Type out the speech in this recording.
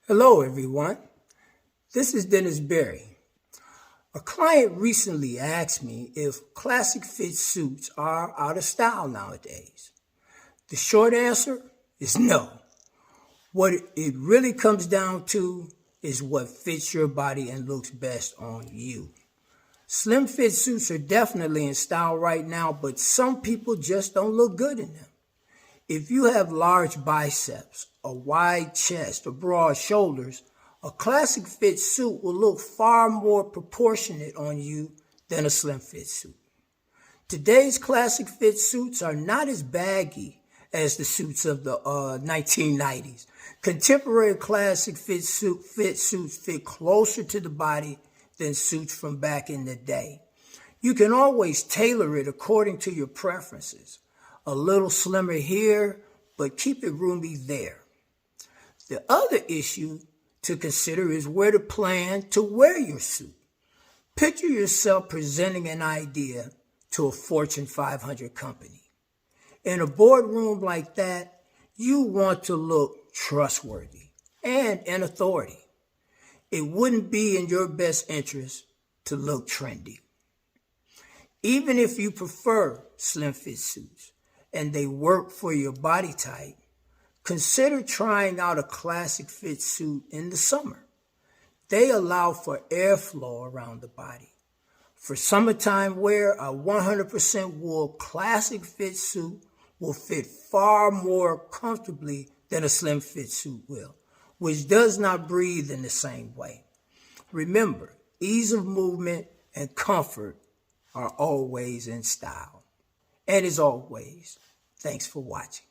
Hello, everyone. This is Dennis Berry. A client recently asked me if classic fit suits are out of style nowadays. The short answer is no. What it really comes down to is what fits your body and looks best on you. Slim fit suits are definitely in style right now, but some people just don't look good in them. If you have large biceps, a wide chest, or broad shoulders, a classic fit suit will look far more proportionate on you than a slim fit suit. Today's classic fit suits are not as baggy as the suits of the 1990s. Contemporary classic fit suits fit closer to the body than suits from back in the day. You can always tailor it according to your preferences. A little slimmer here, but keep it roomy there. The other issue to consider is where to plan to wear your suit. Picture yourself presenting an idea to a Fortune 500 company. In a boardroom like that, you want to look trustworthy and in authority. It wouldn't be in your best interest to look trendy. Even if you prefer slim fit suits and they work for your body type, consider trying out a classic fit suit in the summer. They allow for airflow around the body. For summertime wear, a 100% wool classic fit suit will fit far more comfortably than a slim fit suit will, which does not breathe in the same way. Remember, ease of movement and comfort are always in style. And as always, thanks for watching.